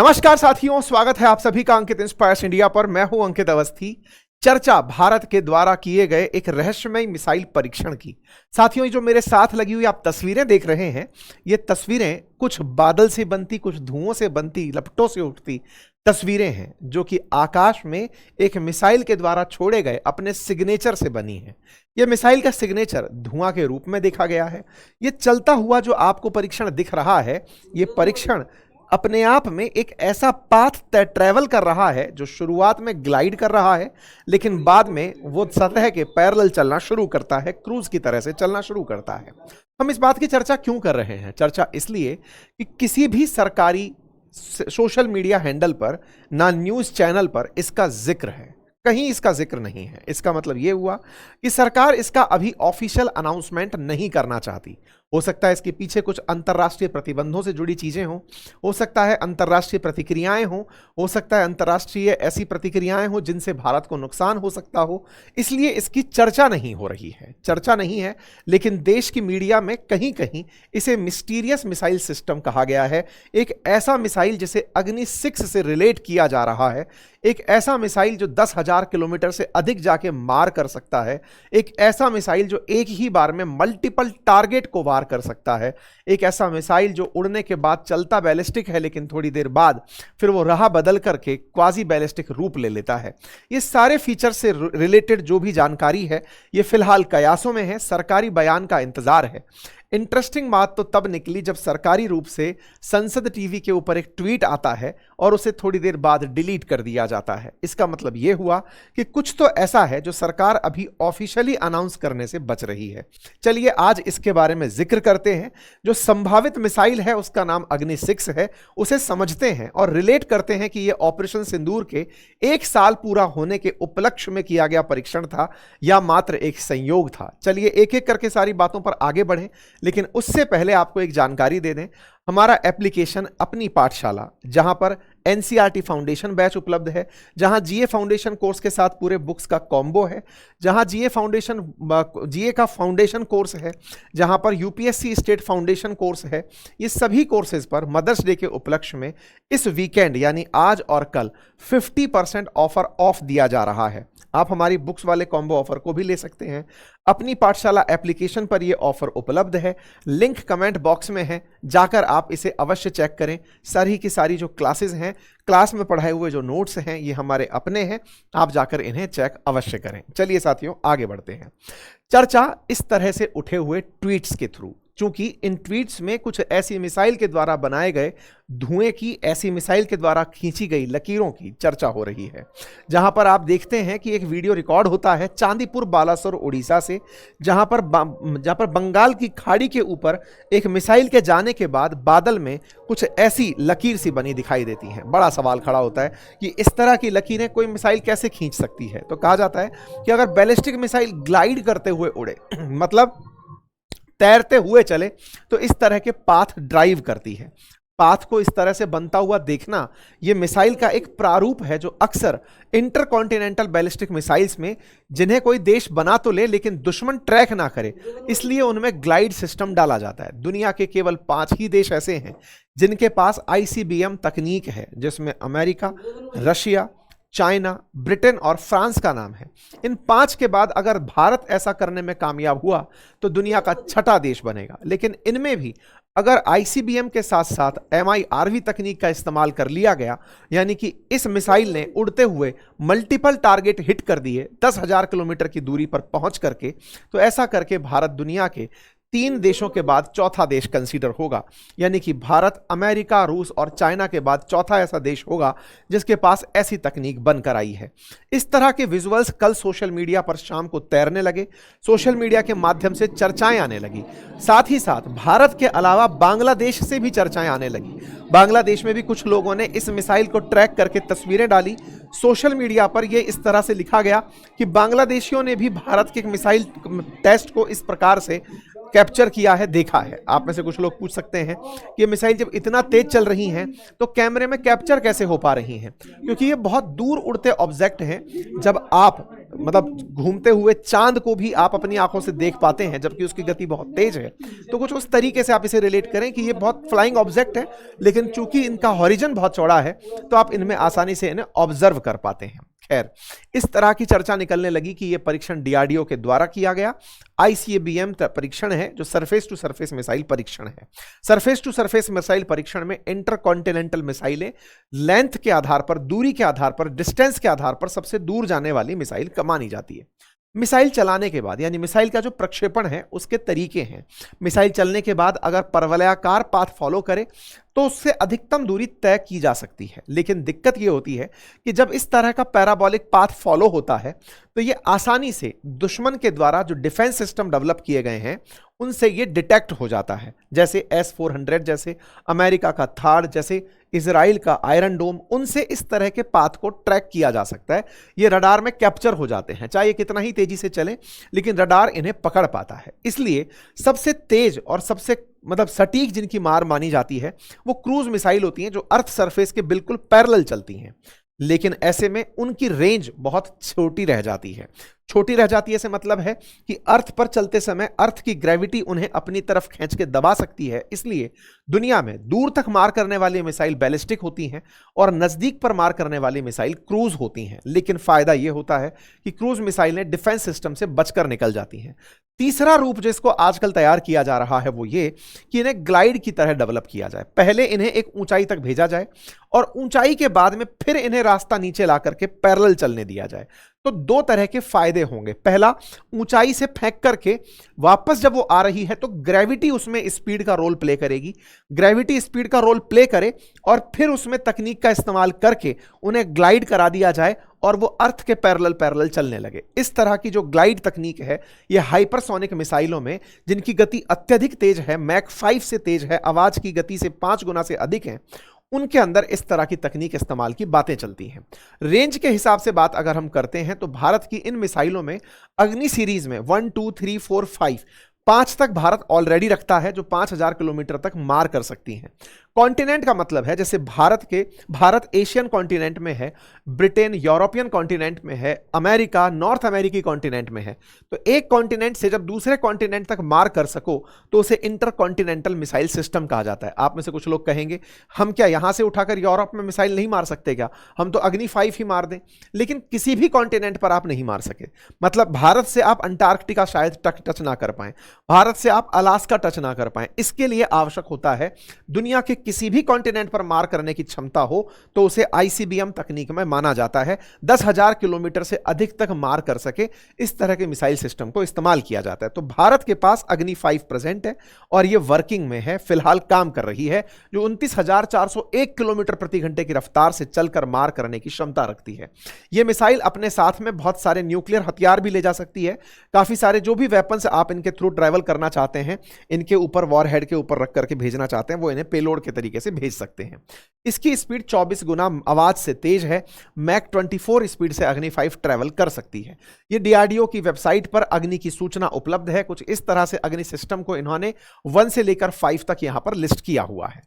नमस्कार साथियों, स्वागत है आप सभी का अंकित इंस्पायर्स इंडिया पर। मैं हूं अंकित अवस्थी। चर्चा भारत के द्वारा किए गए एक रहस्यमय मिसाइल परीक्षण की। साथियों, ये जो मेरे साथ लगी हुई आप तस्वीरें देख रहे हैं, ये तस्वीरें कुछ बादल से बनती, कुछ धुओं से बनती, लपटों से उठती तस्वीरें हैं जो कि आकाश में एक मिसाइल के द्वारा छोड़े गए अपने सिग्नेचर से बनी है। यह मिसाइल का सिग्नेचर धुआं के रूप में देखा गया है। यह चलता हुआ जो आपको परीक्षण दिख रहा है, यह परीक्षण अपने आप में एक ऐसा पाथ ट्रैवल कर रहा है जो शुरुआत में ग्लाइड कर रहा है, लेकिन बाद में वो सतह के पैरेलल चलना शुरू करता है, क्रूज की तरह से चलना शुरू करता है। हम इस बात की चर्चा क्यों कर रहे हैं? चर्चा इसलिए कि किसी भी सरकारी सोशल मीडिया हैंडल पर, ना न्यूज़ चैनल पर इसका जिक्र है, कहीं इसका जिक्र नहीं है। इसका मतलब यह हुआ कि सरकार इसका अभी ऑफिशियल अनाउंसमेंट नहीं करना चाहती। हो सकता है इसके पीछे कुछ अंतर्राष्ट्रीय प्रतिबंधों से जुड़ी चीजें हों, हो सकता है अंतर्राष्ट्रीय प्रतिक्रियाएं हों, हो सकता है अंतर्राष्ट्रीय ऐसी प्रतिक्रियाएं हों जिनसे भारत को नुकसान हो सकता हो, इसलिए इसकी चर्चा नहीं हो रही है। चर्चा नहीं है, लेकिन देश की मीडिया में कहीं कहीं इसे मिस्टीरियस मिसाइल सिस्टम कहा गया है। एक ऐसा मिसाइल जिसे अग्नि 6 से रिलेट किया जा रहा है, एक ऐसा मिसाइल जो 10,000 किलोमीटर से अधिक जाके मार कर सकता है, एक ऐसा मिसाइल जो एक ही बार में मल्टीपल टारगेट को वार कर सकता है, एक ऐसा मिसाइल जो उड़ने के बाद चलता बैलिस्टिक है लेकिन थोड़ी देर बाद फिर वो राह बदल करके क्वाजी बैलिस्टिक रूप ले लेता है। ये सारे फीचर से रिलेटेड जो भी जानकारी है, ये फिलहाल कयासों में है, सरकारी बयान का इंतजार है। इंटरेस्टिंग बात तो तब निकली जब सरकारी रूप से संसद टीवी के ऊपर एक ट्वीट आता है और उसे थोड़ी देर बाद डिलीट कर दिया जाता है। इसका मतलब यह हुआ कि कुछ तो ऐसा है जो सरकार अभी ऑफिशियली अनाउंस करने से बच रही है। चलिए आज इसके बारे में जिक्र करते हैं। जो संभावित मिसाइल है उसका नाम अग्नि 6 है, उसे समझते हैं और रिलेट करते हैं कि यह ऑपरेशन सिंदूर के 1 साल पूरा होने के उपलक्ष्य में किया गया परीक्षण था या मात्र एक संयोग था। चलिए एक एक करके सारी बातों पर आगे बढ़ें, लेकिन उससे पहले आपको एक जानकारी दे दें। हमारा एप्लीकेशन अपनी पाठशाला, जहां पर एनसीईआरटी फाउंडेशन बैच उपलब्ध है, जहां जीए फाउंडेशन कोर्स के साथ पूरे बुक्स का कॉम्बो है, जहां जीए का फाउंडेशन कोर्स है, जहां पर यूपीएससी स्टेट फाउंडेशन कोर्स है, ये सभी कोर्सेज पर मदर्स डे के उपलक्ष्य में इस वीकेंड यानी आज और कल 50% ऑफर ऑफ दिया जा रहा है। आप हमारी बुक्स वाले कॉम्बो ऑफर को भी ले सकते हैं। अपनी पाठशाला एप्लीकेशन पर यह ऑफर उपलब्ध है, लिंक कमेंट बॉक्स में है, जाकर आप इसे अवश्य चेक करें। सारी की सारी जो क्लासेस हैं, क्लास में पढ़ाए हुए जो नोट्स हैं, ये हमारे अपने हैं, आप जाकर इन्हें चेक अवश्य करें। चलिए साथियों आगे बढ़ते हैं। चर्चा इस तरह से उठे हुए ट्वीट्स के थ्रू, चूंकि इन ट्वीट्स में कुछ ऐसी मिसाइल के द्वारा बनाए गए धुएं की, ऐसी मिसाइल के द्वारा खींची गई लकीरों की चर्चा हो रही है। जहां पर आप देखते हैं कि एक वीडियो रिकॉर्ड होता है चांदीपुर बालासोर उड़ीसा से, जहां पर बंगाल की खाड़ी के ऊपर एक मिसाइल के जाने के बाद बादल में कुछ ऐसी लकीर सी बनी दिखाई देती है। बड़ा सवाल खड़ा होता है कि इस तरह की लकीरें कोई मिसाइल कैसे खींच सकती है। तो कहा जाता है कि अगर बैलिस्टिक मिसाइल ग्लाइड करते हुए उड़े मतलब तैरते हुए चले, तो इस तरह के पाथ ड्राइव करती है। पाथ को इस तरह से बनता हुआ देखना यह मिसाइल का एक प्रारूप है जो अक्सर इंटरकॉन्टिनेंटल बैलिस्टिक मिसाइल्स में, जिन्हें कोई देश बना तो ले लेकिन दुश्मन ट्रैक ना करे, इसलिए उनमें ग्लाइड सिस्टम डाला जाता है। दुनिया के केवल 5 ही देश ऐसे हैं जिनके पास आईसीबीएम तकनीक है, जिसमें अमेरिका, रशिया, चाइना, ब्रिटेन और फ्रांस का नाम है। इन 5 के बाद अगर भारत ऐसा करने में कामयाब हुआ तो दुनिया का 6ठा देश बनेगा। लेकिन इनमें भी अगर आईसीबीएम के साथ साथ एमआईआरवी तकनीक का इस्तेमाल कर लिया गया, यानी कि इस मिसाइल ने उड़ते हुए मल्टीपल टारगेट हिट कर दिए 10,000 किलोमीटर की दूरी पर पहुंच करके, तो ऐसा करके भारत दुनिया के 3 देशों के बाद चौथा देश कंसीडर होगा। यानी कि भारत, अमेरिका, रूस और चाइना के बाद चौथा ऐसा देश होगा जिसके पास ऐसी तकनीक बनकर आई है। इस तरह के विजुअल्स कल सोशल मीडिया पर शाम को तैरने लगे, सोशल मीडिया के माध्यम से चर्चाएं आने लगी। साथ ही साथ भारत के अलावा बांग्लादेश से भी चर्चाएं आने लगी। बांग्लादेश में भी कुछ लोगों ने इस मिसाइल को ट्रैक करके तस्वीरें डाली। सोशल मीडिया पर यह इस तरह से लिखा गया कि बांग्लादेशियों ने भी भारत के मिसाइल टेस्ट को इस प्रकार से कैप्चर किया है, देखा है। आप में से कुछ लोग पूछ सकते हैं कि ये मिसाइल जब इतना तेज चल रही हैं तो कैमरे में कैप्चर कैसे हो पा रही हैं? क्योंकि ये बहुत दूर उड़ते ऑब्जेक्ट हैं। जब आप मतलब घूमते हुए चांद को भी आप अपनी आंखों से देख पाते हैं जबकि उसकी गति बहुत तेज है, तो कुछ उस तरीके से आप इसे रिलेट करें कि ये बहुत फ्लाइंग ऑब्जेक्ट है, लेकिन चूंकि इनका हॉरिजन बहुत चौड़ा है तो आप इनमें आसानी से इन्हें ऑब्जर्व कर पाते हैं। खैर, इस तरह की चर्चा निकलने लगी कि यह परीक्षण डीआरडीओ के द्वारा किया गया आईसीबीएम परीक्षण है, जो सरफेस टू सरफेस मिसाइल परीक्षण है। सरफेस टू सरफेस मिसाइल परीक्षण में इंटरकॉन्टिनेंटल मिसाइलें लेंथ के आधार पर, दूरी के आधार पर, डिस्टेंस के आधार पर सबसे दूर जाने वाली मिसाइल मानी जाती है। मिसाइल चलाने के बाद, यानी मिसाइल का जो प्रक्षेपण है उसके तरीके हैं। मिसाइल चलने के बाद अगर परवलयाकार पाथ फॉलो करे तो उससे अधिकतम दूरी तय की जा सकती है, लेकिन दिक्कत यह होती है कि जब इस तरह का पैराबोलिक पाथ फॉलो होता है तो यह आसानी से दुश्मन के द्वारा जो डिफेंस सिस्टम डेवलप किए गए हैं उनसे यह डिटेक्ट हो जाता है। जैसे S-400, जैसे अमेरिका का थार, जैसे इजराइल का आयरन डोम, उनसे इस तरह के पाथ को ट्रैक किया जा सकता है। ये रडार में कैप्चर हो जाते हैं, चाहे ये कितना ही तेजी से चले, लेकिन रडार इन्हें पकड़ पाता है। इसलिए सबसे तेज और सबसे सटीक जिनकी मार मानी जाती है वो क्रूज मिसाइल होती हैं, जो अर्थ सरफेस के बिल्कुल पैरेलल चलती हैं, लेकिन ऐसे में उनकी रेंज बहुत छोटी रह जाती है। छोटी रह जाती है से मतलब है कि अर्थ पर चलते समय अर्थ की ग्रेविटी उन्हें अपनी तरफ खींच के दबा सकती है। इसलिए दुनिया में दूर तक मार करने वाली मिसाइल बैलिस्टिक होती हैं और नजदीक पर मार करने वाली मिसाइल क्रूज होती हैं। लेकिन फायदा यह होता है कि क्रूज मिसाइलें डिफेंस सिस्टम से बचकर निकल जाती हैं। तीसरा रूप जिसको आजकल तैयार किया जा रहा है वो ये कि इन्हें ग्लाइड की तरह डेवलप किया जाए। पहले इन्हें एक ऊंचाई तक भेजा जाए और ऊंचाई के बाद में फिर इन्हें रास्ता नीचे ला करके पैरेलल चलने दिया जाए। तो दो तरह के फायदे होंगे। पहला, ऊंचाई से फेंक करके वापस जब वो आ रही है तो ग्रेविटी उसमें स्पीड का रोल प्ले करेगी, ग्रेविटी स्पीड का रोल प्ले करे और फिर उसमें तकनीक का इस्तेमाल करके उन्हें ग्लाइड करा दिया जाए और वो अर्थ के पैरेलल पैरेलल चलने लगे। इस तरह की जो ग्लाइड तकनीक है ये हाइपरसोनिक मिसाइलों में, जिनकी गति अत्यधिक तेज है, मैक 5 से तेज है, आवाज की गति से 5 गुना से अधिक है, उनके अंदर इस तरह की तकनीक इस्तेमाल की बातें चलती हैं। रेंज के हिसाब से बात अगर हम करते हैं तो भारत की इन मिसाइलों में अग्नि सीरीज में 1, 2, 3, 4, 5 तक भारत ऑलरेडी रखता है, जो 5000 किलोमीटर तक मार कर सकती हैं। कॉन्टिनेंट का मतलब है जैसे भारत एशियन कॉन्टिनेंट में है, ब्रिटेन यूरोपियन कॉन्टिनेंट में है, अमेरिका नॉर्थ अमेरिकी कॉन्टिनेंट में है। तो एक कॉन्टिनेंट से जब दूसरे कॉन्टिनेंट तक मार कर सको तो उसे इंटरकॉन्टिनेंटल मिसाइल सिस्टम कहा जाता है। आप में से कुछ लोग कहेंगे हम क्या यहां से उठाकर यूरोप में मिसाइल नहीं मार सकते क्या, हम तो अग्नि 5 ही मार दें। लेकिन किसी भी कॉन्टिनेंट पर आप नहीं मार सके। मतलब भारत से आप अंटार्कटिका शायद टच ना कर पाए, भारत से आप अलास्का टच ना कर पाए। इसके लिए आवश्यक होता है दुनिया के किसी भी कॉन्टिनेंट पर मार करने की क्षमता हो तो उसे आईसीबीएम तकनीक में माना जाता है। 10,000 किलोमीटर से अधिक तक मार कर सके इस तरह के मिसाइल सिस्टम को इस्तेमाल किया जाता है। तो भारत के पास अग्नि 5 प्रेजेंट है और यह वर्किंग में है, फिलहाल काम कर रही है, जो 29,401 किलोमीटर प्रति घंटे की रफ्तार से चलकर मार करने की क्षमता रखती है। यह मिसाइल अपने साथ में बहुत सारे न्यूक्लियर हथियार भी ले जा सकती है। काफी सारे जो भी वेपन्स आप इनके थ्रू ट्रैवल करना चाहते हैं, इनके ऊपर वॉरहेड के ऊपर रख करके भेजना चाहते हैं, वो इन्हें पेलोड के तरीके से भेज सकते हैं। इसकी स्पीड 24 गुना आवाज से तेज है। मैक 24 स्पीड से अग्नि 5 ट्रैवल कर सकती है। ये डीआरडीओ की वेबसाइट पर अग्नि की सूचना उपलब्ध है। कुछ इस तरह से अग्नि सिस्टम को इन्होंने 1 से लेकर 5 तक यहां पर लिस्ट किया हुआ है।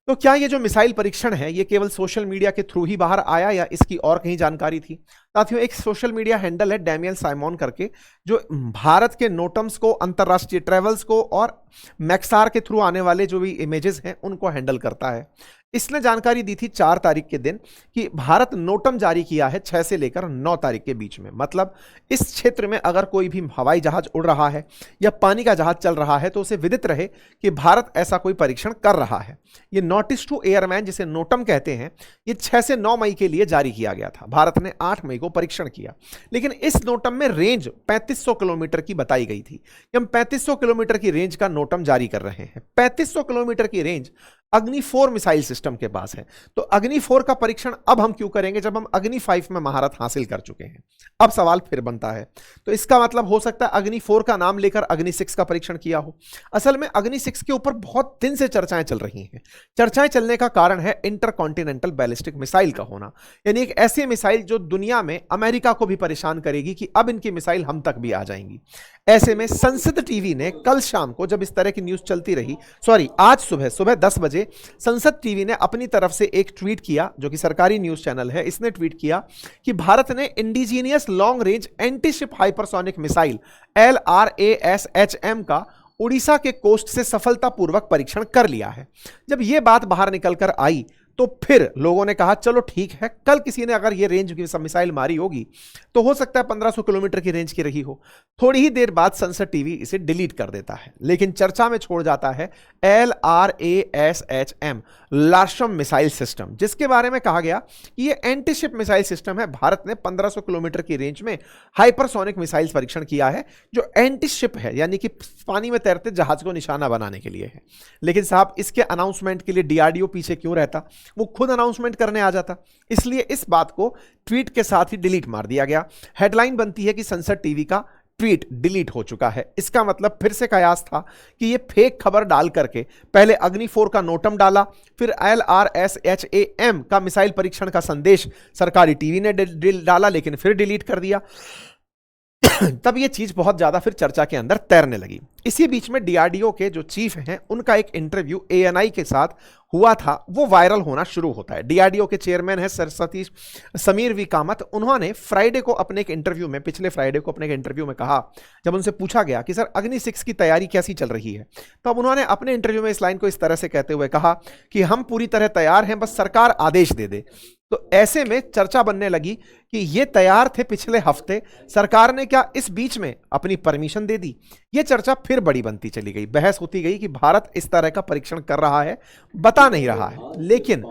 तो क्या ये जो मिसाइल परीक्षण है ये केवल सोशल मीडिया के थ्रू ही बाहर आया या इसकी और कहीं जानकारी थी? साथियों, एक सोशल मीडिया हैंडल है डैमियल साइमन करके, जो भारत के नोटम्स को, अंतरराष्ट्रीय ट्रेवल्स को और मैक्सार के थ्रू आने वाले जो भी इमेजेस हैं उनको हैंडल करता है। इसने जानकारी दी थी 4 तारीख के दिन कि भारत नोटम जारी किया है 6 से लेकर 9 तारीख के बीच में। मतलब इस क्षेत्र में अगर कोई भी हवाई जहाज उड़ रहा है या पानी का जहाज चल रहा है तो उसे विदित रहे कि भारत ऐसा कोई परीक्षण कर रहा है। ये नोटिस टू एयरमैन, जिसे नोटम कहते हैं, ये 6 से 9 मई के लिए जारी किया गया था। भारत ने 8 मई को परीक्षण किया, लेकिन इस नोटम में रेंज 3500 किलोमीटर की बताई गई थी कि हम 3500 किलोमीटर की रेंज का नोटम जारी कर रहे हैं। 3500 किलोमीटर की रेंज अग्नि 4 मिसाइल सिस्टम के पास है। तो अग्नि 4 का परीक्षण अब हम क्यों करेंगे जब हम अग्नि 5 में महारत हासिल कर चुके हैं? अब सवाल फिर बनता है, तो इसका मतलब हो सकता है अग्नि 4 का नाम लेकर अग्नि 6 का परीक्षण किया हो। असल में अग्नि 6 के ऊपर बहुत दिन से चर्चाएं चल रही हैं। चर्चाएं चलने का कारण है इंटरकॉन्टिनेंटल बैलिस्टिक मिसाइल का होना, यानी एक ऐसी मिसाइल जो दुनिया में अमेरिका को भी परेशान करेगी कि अब इनकी मिसाइल हम तक भी आ जाएंगी। ऐसे में संसद टीवी ने कल शाम को जब इस तरह की न्यूज चलती रही, आज सुबह सुबह 10 बजे संसद टीवी ने अपनी तरफ से एक ट्वीट किया, जो कि सरकारी न्यूज चैनल है, इसने ट्वीट किया कि भारत ने indigenous long range antiship hypersonic missile LRASHM का उड़ीसा के कोस्ट से सफलतापूर्वक परीक्षण कर लिया है। जब यह बात बाहर निकलकर आई तो फिर लोगों ने कहा चलो ठीक है, कल किसी ने अगर ये रेंज की मिसाइल मारी होगी तो हो सकता है 1500 किलोमीटर की रेंज की रही हो। थोड़ी ही देर बाद संसद टीवी इसे डिलीट कर देता है, लेकिन चर्चा में छोड़ जाता है LRASHM लार्शम मिसाइल सिस्टम, जिसके बारे में कहा गया कि ये एंटीशिप मिसाइल सिस्टम है। भारत ने 1500 किलोमीटर की रेंज में हाइपरसोनिक मिसाइल परीक्षण किया है, जो एंटीशिप है, यानी कि पानी में तैरते जहाज को निशाना बनाने के लिए है। लेकिन साहब, इसके अनाउंसमेंट के लिए DRDO पीछे क्यों रहता? वो खुद अनाउंसमेंट करने आ जाता। इसलिए इस बात को ट्वीट के साथ ही डिलीट मार दिया गया। हेडलाइन बनती है कि संसद टीवी का ट्वीट डिलीट हो चुका है। इसका मतलब फिर से कयास था कि ये फेक खबर डाल करके पहले अग्नि 4 का नोटम डाला, फिर LRASHM का मिसाइल परीक्षण का संदेश सरकारी टीवी ने डाला, लेकिन फिर डिलीट कर दिया। तब ये चीज बहुत ज्यादा फिर चर्चा के अंदर तैरने लगी। इसी बीच में DRDO के जो चीफ हैं, उनका एक इंटरव्यू ANI के साथ हुआ था, वो वायरल होना शुरू होता है। DRDO के चेयरमैन है समीर वी कामत। उन्होंने फ्राइडे को अपने एक इंटरव्यू में, पिछले फ्राइडे को अपने एक इंटरव्यू में कहा, जब उनसे पूछा गया कि सर अग्नि 6 की तैयारी कैसी चल रही है, तो अब उन्होंने अपने इंटरव्यू में इस लाइन को इस तरह से कहते हुए कहा कि हम पूरी तरह तैयार हैं, बस सरकार आदेश दे दे। तो ऐसे में चर्चा बनने लगी कि ये तैयार थे पिछले हफ्ते, सरकार ने क्या इस बीच में अपनी परमिशन दे दी? ये चर्चा फिर बड़ी बनती चली गई, बहस होती गई कि भारत इस तरह का परीक्षण कर रहा है, बता नहीं रहा है। लेकिन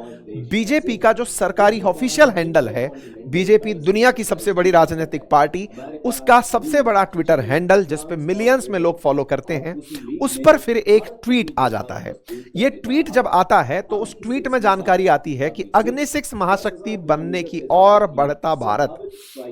बीजेपी का जो सरकारी ऑफिशियल हैंडल है, बीजेपी दुनिया की सबसे बड़ी राजनीतिक पार्टी, उसका सबसे बड़ा ट्विटर हैंडल जिस पे मिलियंस में लोग फॉलो करते हैं, उस पर फिर एक ट्वीट आ जाता है। ये ट्वीट जब आता है तो उस ट्वीट में जानकारी आती है कि अग्नि 6 महाशक्ति बनने की ओर बढ़ता भारत।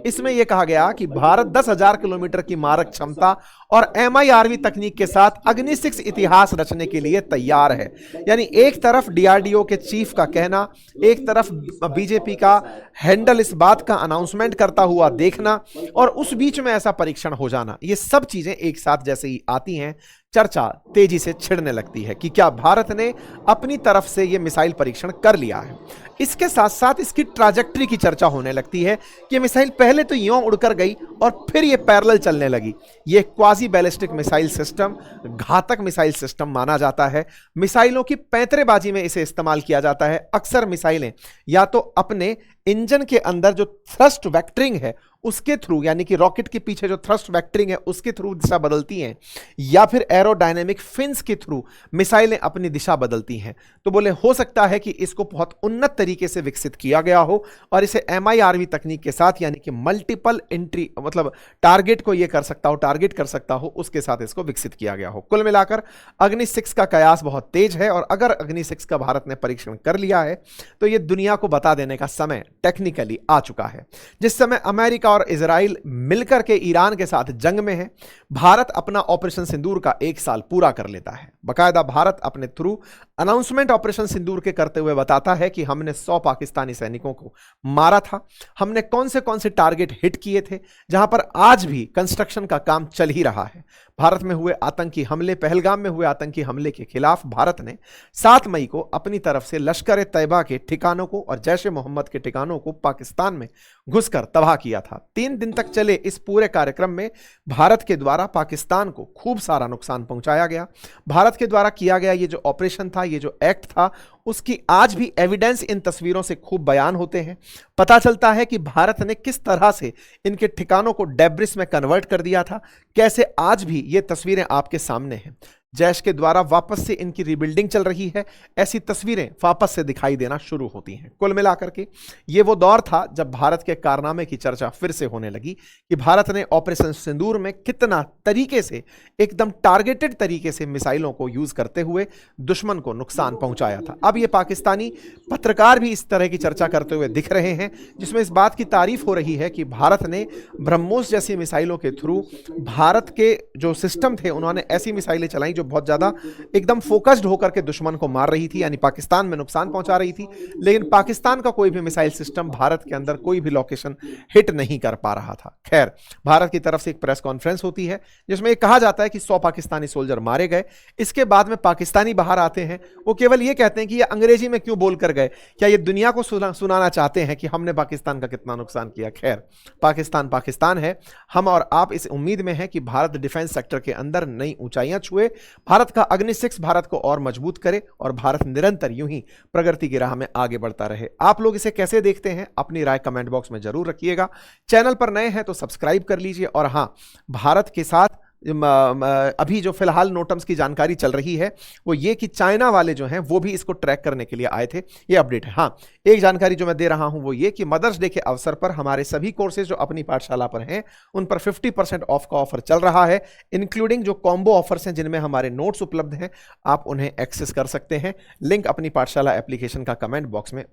इसमें यह कहा गया कि भारत 10,000 किलोमीटर की मारक क्षमता और MIRV तकनीक के साथ अग्नि 6 इतिहास रचने के लिए तैयार है। यानी एक तरफ DRDO के चीफ का कहना, एक तरफ बीजेपी का हैंडल इस बात का अनाउंसमेंट करता हुआ देखना, और उस बीच में ऐसा परीक्षण हो जाना, ये सब चीजें एक साथ जैसे ही आती हैं, चर्चा तेजी से छिड़ने लगती है कि क्या भारत ने अपनी तरफ से यह मिसाइल परीक्षण कर लिया है। इसके साथ साथ इसकी ट्रैजेक्टरी की चर्चा होने लगती है कि मिसाइल पहले तो यूं उड़कर गई और फिर ये पैरेलल चलने लगी। ये क्वाजी बैलिस्टिक मिसाइल सिस्टम घातक मिसाइल सिस्टम माना जाता है। मिसाइलों की पैंतरेबाजी में इसे इस्तेमाल किया जाता है। अक्सर मिसाइलें या तो अपने इंजन के अंदर जो थ्रस्ट वेक्टरिंग है उसके थ्रू, यानी कि रॉकेट के पीछे जो थ्रस्ट वेक्टरिंग है उसके थ्रू दिशा बदलती हैं, या फिर एरोडायनेमिक फिन्स के थ्रू मिसाइलें अपनी दिशा बदलती हैं। तो बोले हो सकता है कि इसको बहुत उन्नत तरीके से विकसित किया गया हो और इसे MIRV तकनीक के साथ, यानी कि मल्टीपल एंट्री, मतलब टारगेट को ये कर सकता हो, टारगेट कर सकता हो, उसके साथ इसको विकसित किया गया हो। कुल मिलाकर अग्नि 6 का कयास बहुत तेज है, और अगर अग्नि 6 का भारत ने परीक्षण कर लिया है तो यह दुनिया को बता देने का समय टेक्निकली आ चुका है। जिस समय अमेरिका और इजराइल मिलकर के ईरान के साथ जंग में है, भारत अपना ऑपरेशन सिंदूर का 1 साल पूरा कर लेता है। बाकायदा भारत अपने थ्रू अनाउंसमेंट ऑपरेशन सिंदूर के करते हुए बताता है कि हमने 100 पाकिस्तानी सैनिकों को मारा था, हमने कौन से टारगेट हिट किए थे, जहां पर आज भी कंस्ट्रक्शन का काम चल ही रहा है। भारत में हुए आतंकी हमले, पहलगाम में हुए आतंकी हमले के खिलाफ भारत ने 7 मई को अपनी तरफ से लश्कर तैयबा के ठिकानों को और जैश ए मोहम्मद के ठिकानों को पाकिस्तान में घुसकर तबाह किया था। 3 दिन तक चले इस पूरे कार्यक्रम में भारत के द्वारा पाकिस्तान को खूब सारा नुकसान पहुंचाया गया। भारत के द्वारा किया गया ये जो ऑपरेशन था, ये जो एक्ट था, उसकी आज भी एविडेंस इन तस्वीरों से खूब बयान होते हैं। पता चलता है कि भारत ने किस तरह से इनके ठिकानों को डेब्रिस में कन्वर्ट कर दिया था, कैसे आज भी ये तस्वीरें आपके सामने हैं। जैश के द्वारा वापस से इनकी रिबिल्डिंग चल रही है, ऐसी तस्वीरें वापस से दिखाई देना शुरू होती हैं। कुल मिलाकर के ये वो दौर था जब भारत के कारनामे की चर्चा फिर से होने लगी कि भारत ने ऑपरेशन सिंदूर में कितना तरीके से, एकदम टारगेटेड तरीके से मिसाइलों को यूज करते हुए दुश्मन को नुकसान पहुंचाया था। अब ये पाकिस्तानी पत्रकार भी इस तरह की चर्चा करते हुए दिख रहे हैं, जिसमें इस बात की तारीफ हो रही है कि भारत ने ब्रह्मोस जैसी मिसाइलों के थ्रू, भारत के जो सिस्टम थे उन्होंने ऐसी मिसाइलें चलाई जो बहुत ज्यादा एकदम फोकस्ड होकर के दुश्मन को मार रही थी, यानी पाकिस्तान में नुकसान पहुंचा रही थी, लेकिन पाकिस्तान का कोई भी मिसाइल सिस्टम भारत के अंदर कोई भी लोकेशन हिट नहीं कर पा रहा था। खैर, भारत की तरफ से एक प्रेस कॉन्फ्रेंस होती है जिसमें कहा जाता है कि 100 पाकिस्तानी सोल्जर मारे गए। इसके बाद में पाकिस्तानी बाहर आते हैं, वो केवल ये कहते हैं कि ये अंग्रेजी में क्यों बोल कर गए, क्या ये दुनिया को सुनाना चाहते हैं कि हमने पाकिस्तान का कितना नुकसान किया। खैर, पाकिस्तान पाकिस्तान है, हम और आप इस उम्मीद में हैं कि भारत डिफेंस सेक्टर के अंदर नई ऊंचाइयां छुए, भारत का अग्नि 6 भारत को और मजबूत करे और भारत निरंतर यूं ही प्रगति की राह में आगे बढ़ता रहे। आप लोग इसे कैसे देखते हैं, अपनी राय कमेंट बॉक्स में जरूर रखिएगा। चैनल पर नए हैं तो सब्सक्राइब कर लीजिए। और हां, भारत के साथ अभी जो फिलहाल नोटम्स की जानकारी चल रही है वो ये कि चाइना वाले जो हैं वो भी इसको ट्रैक करने के लिए आए थे, ये अपडेट है। हाँ, एक जानकारी जो मैं दे रहा हूं वो ये कि मदर्स डे के अवसर पर हमारे सभी कोर्सेज जो अपनी पाठशाला पर हैं उन पर 50% ऑफ का ऑफर चल रहा है, इंक्लूडिंग जो कॉम्बो ऑफर्स हैं जिनमें हमारे नोट्स उपलब्ध हैं, आप उन्हें एक्सेस कर सकते हैं। लिंक अपनी पाठशाला एप्लीकेशन का कमेंट बॉक्स में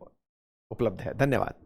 उपलब्ध है। धन्यवाद।